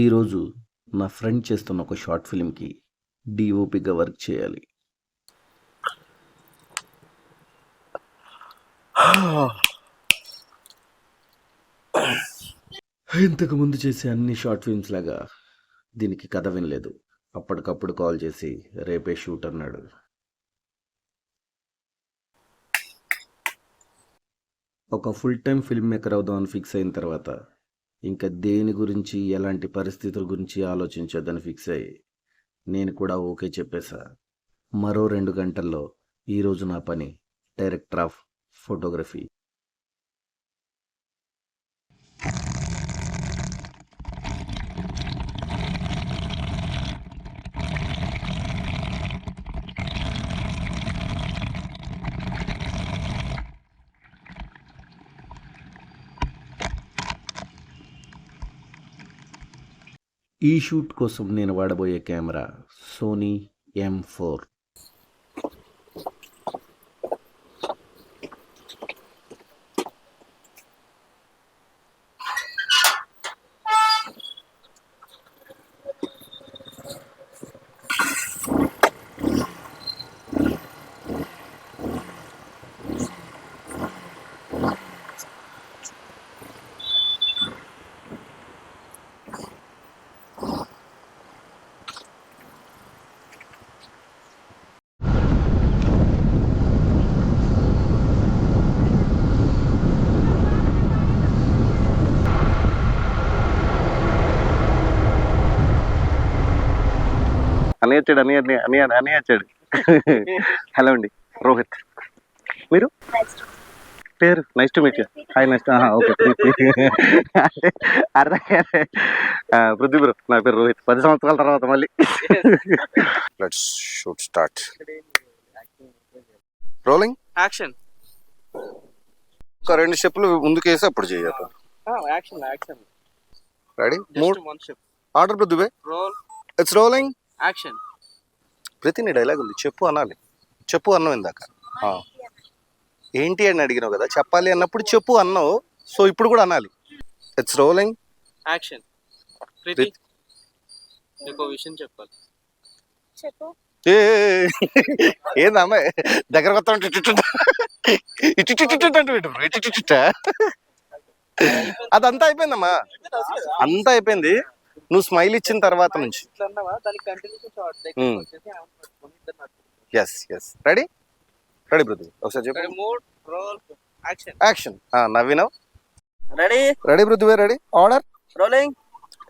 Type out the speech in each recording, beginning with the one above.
ఈరోజు నా ఫ్రెండ్ చేస్తున్న ఒక షార్ట్ ఫిల్మ్కి డిఓపిగా వర్క్ చేయాలి. ఇంతకు ముందు చేసే అన్ని షార్ట్ ఫిల్మ్స్ లాగా దీనికి కథ వినలేదు. అప్పటికప్పుడు కాల్ చేసి రేపే షూట్ అన్నాడు. ఒక ఫుల్ టైం ఫిల్మ్ మేకర్ అవుదామని ఫిక్స్ అయిన తర్వాత ఇంకా దేని గురించి ఎలాంటి పరిస్థితుల గురించి ఆలోచించొద్దని ఫిక్స్ అయ్యి నేను కూడా ఓకే చెప్పేశా. మరో 2 గంటల్లో ఈరోజు నా పని డైరెక్టర్ ఆఫ్ ఫోటోగ్రఫీ. ఈ షూట్ కోసం నేను వాడబోయే కెమెరా సోనీ M4. అని వచ్చాడు. హలో అండి, రోహిత్. మీరు పేరు? Nice to meet you. Hi, nice. Okay. అర్థం పృథ్వీ బ్రో, నా పేరు రోహిత్. 10 సంవత్సరాల తర్వాత మళ్ళీ. Let's shoot start. Rolling action. ఒక 2 స్టెప్లు ముందుకేసి అప్పుడు చేయాలి. Action. Ready? Order Prithvi. Roll. It's rolling. Action. ప్రతి నీ డైలాగ్ ఉంది, చెప్పు అనాలి. చెప్పు అన్నావు ఇందాక. ఏంటి అని అడిగినావు కదా, చెప్పాలి అన్నప్పుడు చెప్పు అన్నావు, సో ఇప్పుడు కూడా అనాలి. It's rolling. యాక్షన్. ప్రీతి, నీకు విషయం చెప్పాలి. చెప్పు. ఏందమ్మా దగ్గర కొత్త అదంతా అయిపోయిందమ్మా, అంతా అయిపోయింది. నువ్వు స్మైల్ ఇచ్చిన తర్వాత నుంచి. Yes yes. Ready? Ready Prithvi, ఒకసారి చెప్పు. Mood, roll, action. యాక్షన్. నవ్వినావు. Ready? Ready Prithvi, ready. Order. Rolling.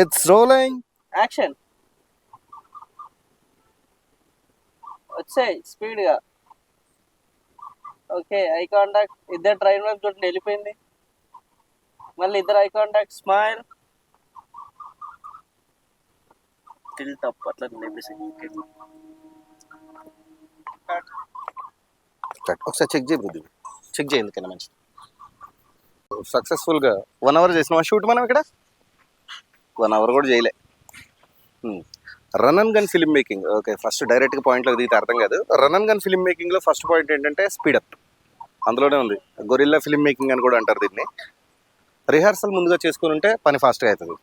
It's rolling. Action. వచ్చాయి స్పీడ్ గా. Okay, eye contact. ఇద్దరు ట్రైన్ వైపు చూడండి, వెళ్ళిపోయింది. మళ్ళీ ఇద్దరు ఐ కాంటాక్ట్. స్మైల్. టిల్ తప్పు అట్లా ఒకసారి చెక్ చేయి పృథ్వీ, చెక్ చేయి ఎందుకైనా మంచిది. సక్సెస్ఫుల్ గా 1 అవర్ చేసిన షూట్ మనం ఇక్కడ. 1 అవర్ కూడా చేయలే. Run and gun film making. Okay, first direct గా పాయింట్లోకి దిగితే అర్థం కాదు. Run and gun film making లో ఫస్ట్ పాయింట్ ఏంటంటే స్పీడప్. అందులోనే ఉంది. గొరిల్లా ఫిల్మ్ మేకింగ్ అని కూడా అంటారు దీన్ని. రిహార్సల్ ముందుగా చేసుకుని ఉంటే పని ఫాస్ట్గా అవుతుంది.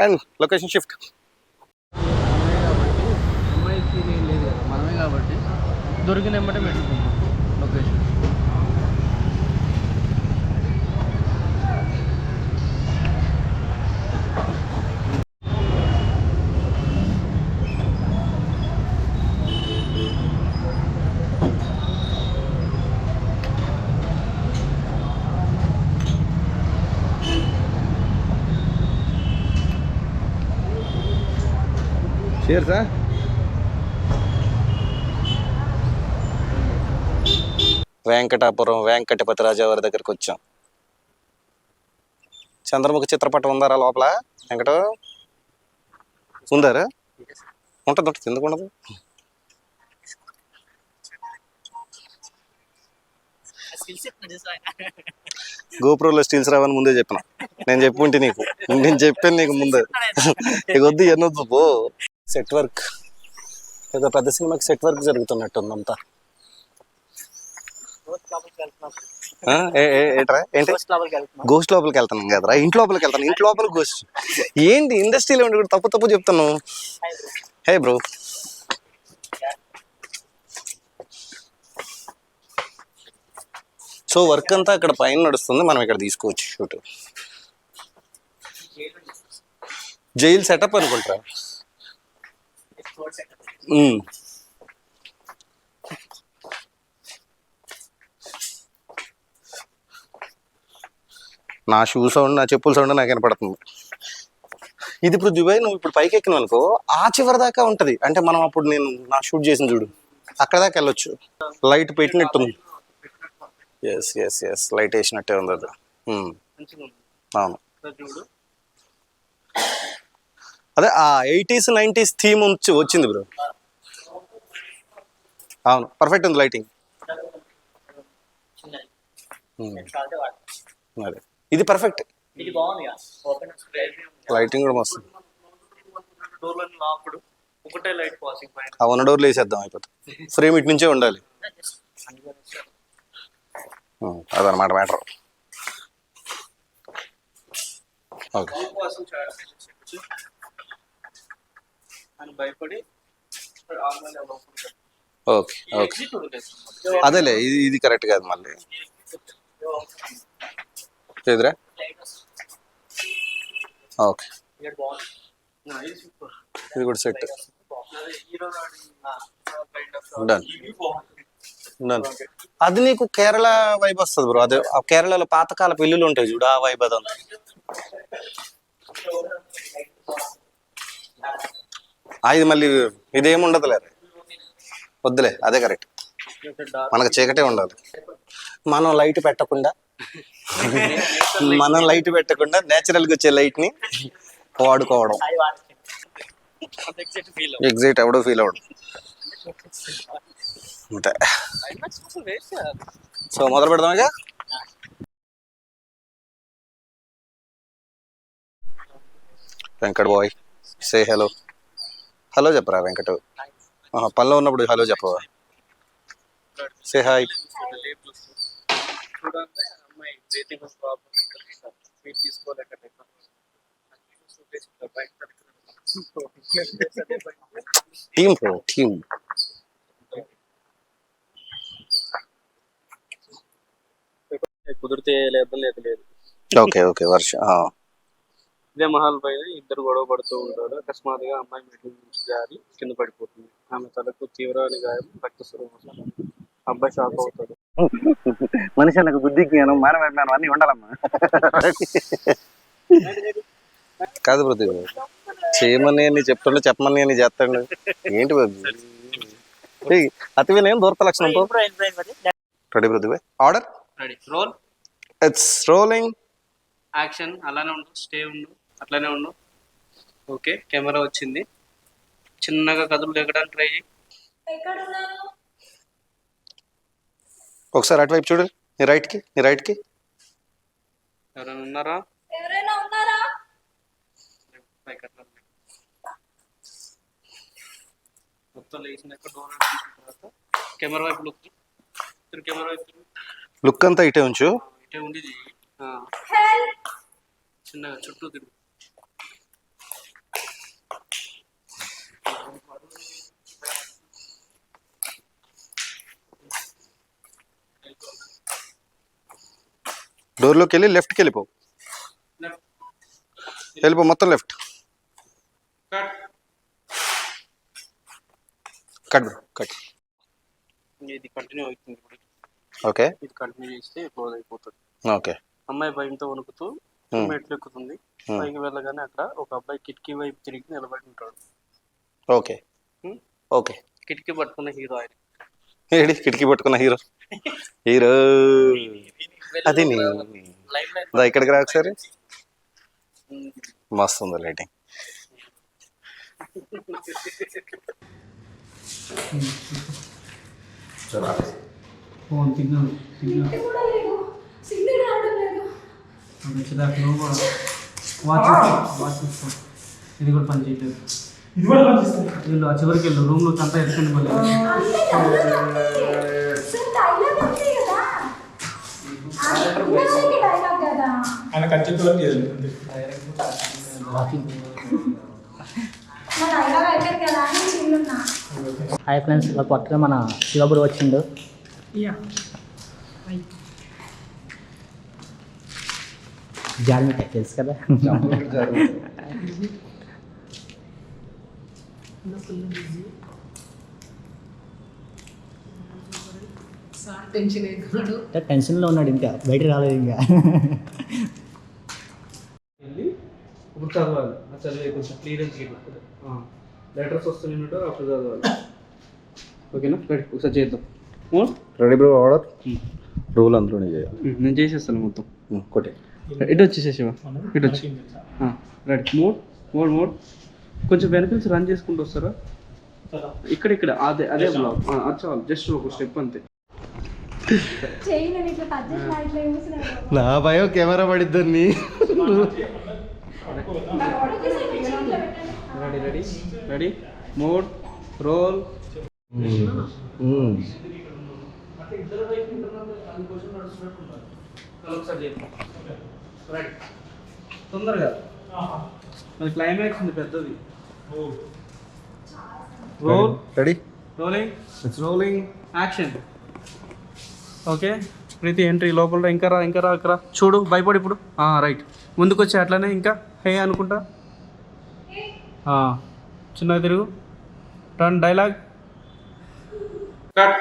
And location shift. మనమే కాబట్టి దొరికిన ఎమ్మటే పెట్టుకుంటాం లొకేషన్. షేర్సా? వెంకటాపురం వెంకటపతి రాజా వారి దగ్గరికి వచ్చాం. చంద్రముఖి చిత్రపటం ఉందారా లోపల? వెంకట ఉందారా? ఉంటుంది, ఎందుకు ఉండదు? గోప్రోలో స్టీల్స్ రావని ముందే చెప్పిన. నేను చెప్పుంటే నీకు, నేను చెప్పాను నీకు ముందే. ఇక వద్దు, ఎన్నొద్దు పో. సెట్ వర్క్ ఏదో పెద్ద సినిమాకి సెట్ వర్క్ జరుగుతున్నట్టుందంతా. ఏంట్రా ఏంటి గోస్ట్ లోపలికి వెళ్తాను కదరా, ఇంటి లోపలికి వెళ్తాను, ఇంటి లోపల గోస్ట్ ఏంటి? ఇండస్ట్రీలో ఉండి కూడా తప్పు తప్పు చెప్తాను. హే బ్రో, సో వర్క్ అంతా అక్కడ పైన నడుస్తుంది, మనం ఇక్కడ తీసుకోవచ్చు షూట్. జైల్ సెటప్ అనుకుంటా. నా షూ సౌండ్, నా చెప్పుల సౌండ్ నాకు వినపడుతుంది. ఇది ఇప్పుడు దుబాయ్, నువ్వు ఇప్పుడు పైకి ఎక్కిన అనుకో ఆ చివరి దాకా ఉంటది. అంటే మనం అప్పుడు నేను నా షూట్ చేసిన చూడు అక్కడ దాకా వెళ్ళొచ్చు. లైట్ పెట్టినట్టుంది. ఎస్ ఎస్ ఎస్, లైట్ వేసినట్టే ఉంది అది. అవును, అదే ఆ 80s 90s థీమ్ వచ్చింది బ్రో. అవును, పర్ఫెక్ట్ ఉంది లైటింగ్. అదే ఇది పర్ఫెక్ట్, లైటింగ్ కూడా మస్తు. ఆ ఉన్న డోర్లు వేసేద్దాం, అయిపోతుంది. ఫ్రేమ్ ఇటు నుంచే ఉండాలి, అదనమాట మ్యాటర్. ఓకే ఓకే ఓకే, అదేలే, ఇది కరెక్ట్ కాదు మళ్ళీ. ఎదురా ఓకే, ఇది కూడా సెట్. Done done. అది నీకు కేరళ వైబ్ వస్తుంది బ్రో. అదే ఆ కేరళలో పాతకాలపు ఇల్లులు ఉంటాయి చూడు, ఆ వైబ్ అదంతా. ఇది మళ్ళీ ఇదేముండదులే, వద్దులే, అదే కరెక్ట్. మనకు చీకటే ఉండాలి. మనం లైట్ పెట్టకుండా నేచురల్గా వచ్చే లైట్ని వాడుకోవడం. ఎగ్జైట్ ఎవడో ఫీల్ అవ్వడం అంతే. సో మొదలు పెడదాం ఇక. Venkat boy, say hello. Hello చెప్పరా వెంకట్. పనిలో ఉన్నప్పుడు హలో చెప్పవా? Say hi. Team bro, team. కుదిరితే లేదు, లేదు. Okay okay, Varsha. ఇదే మహల్ పైన ఇద్దరు గొడవ పడుతూ ఉంటారు. అకస్మాత్తుగా అమ్మాయి మెట్ల నుంచి జారి కింద పడిపోతుంది. ఆమె తలకు తీవ్రమైన గాయం, రక్తస్రావం. అబ్బాయి షాక్ అవుతాడు. మనిషి నాకు బుద్ధి జ్ఞానం మానవ జ్ఞానం అన్ని ఉండాలమ్మా. కాదు పృథ్వీ, చేయమని అని చెప్తుండే, చెప్పమని అని చేస్తాడు. ఏంటి పృథ్వీ, అతి వినయం దూరత లక్షణంతో. Ready Prithvi, order. Ready, roll. It's rolling. Action. అలానే ఉండు, స్టే ఉండు, అట్లానే ఉండు. ఓకే, కెమెరా వచ్చింది. చిన్నగా కదులు ఎక్కడానికి ట్రై చేయి. ఒకసారి అటువైపు చూడు, నీ రైట్ కి. ఎవరైనా ఉన్నారా? మొత్తం లేచినాక డోర్ తర్వాత కెమెరా వైపు లుక్. కెమెరా వైపు లుక్ అంతా ఇటే ఉంచు. ఇటే ఉండి చిన్నగా చుట్టూ తిరుగు. డోర్లోకి వెళ్ళి లెఫ్ట్కి వెళ్ళిపో. మొత్తం లెఫ్ట్. Cut bro, cut. ఇది కంటిన్యూ అవుతుంది ఇప్పుడు. ఓకే, ఇది కంటిన్యూ చేస్తే క్లోజ్ అయిపోతుంది. ఓకే. అమ్మాయి భయంతో వణుకుతూ మెట్లు ఎక్కుతుంది. పైకి వెళ్ళగానే అక్కడ ఒక అబ్బాయి కిటికీ వైపు తిరిగి నిలబడి ఉంటాడు. Okay okay. కిటికీ పట్టుకున్న హీరో ఆయన. ఏడి కిటికీ పట్టుకున్న హీరో? అది ఇక్కడికి రా ఒకసారి. మస్తు ఉంది లైటింగ్. ఇది కూడా పని చేయలేదు. వీళ్ళు ఆ చివరికి వెళ్ళు, రూమ్ లో అంతా ఎత్తుకుని డైలాగ్ కదా. ఆయన ఖచ్చితంగా చేయాలి మా డైలాగ్ అయిపోయింది కదా అని చిల్లున్నా. హాయ్ ఫ్రెండ్స్, ఇలా కొత్తగా మన శివబుడు వచ్చిండు. జాలి మిఠాయి తెలుసు కదా. టెన్షన్లో ఉన్నాడు, ఇంకా బయట రాలేదు ఇంకా. వెళ్ళి ఇప్పుడు చదవాలి, ఆ చదివే కొంచెం క్లియరెన్స్ లెటర్స్ వస్తున్నట్టు అప్పుడు చదవాలి. ఓకేనా? రెడీ, ఒకసారి చేద్దాం. Ready bro, order. రూల్ అందులోనే చేయాలి. నేను చేసేస్తాను మొత్తం. కొట్టే ఇటు వచ్చేసేవా, ఇటు వచ్చి రెడీ. మోడ్ కొంచెం వెనక నుంచి రన్ చేసుకుంటూ వస్తారా? ఇక్కడ అదే బ్లాక్ చాలు, జస్ట్ ఒక స్టెప్ అంతే. చెయ్యి నేను ఇట్లా టచ్ చేసిన ఇట్లా చూస్తున్నాను. నా భయం కెమెరా పడిద్దని. Ready mode roll. తొందరగా మరి క్లైమాక్స్ ఉంది పెద్దది. Roll. Ready, rolling. It's rolling. Action. Okay Preeti entry. లోపల ఇంకా రా చూడు, భయపడి ఇప్పుడు. రైట్, ముందుకు వచ్చి అట్లనే ఇంకా హే అనుకుంటా. చిన్నగా తిరుగు. టర్న్. డైలాగ్. కట్.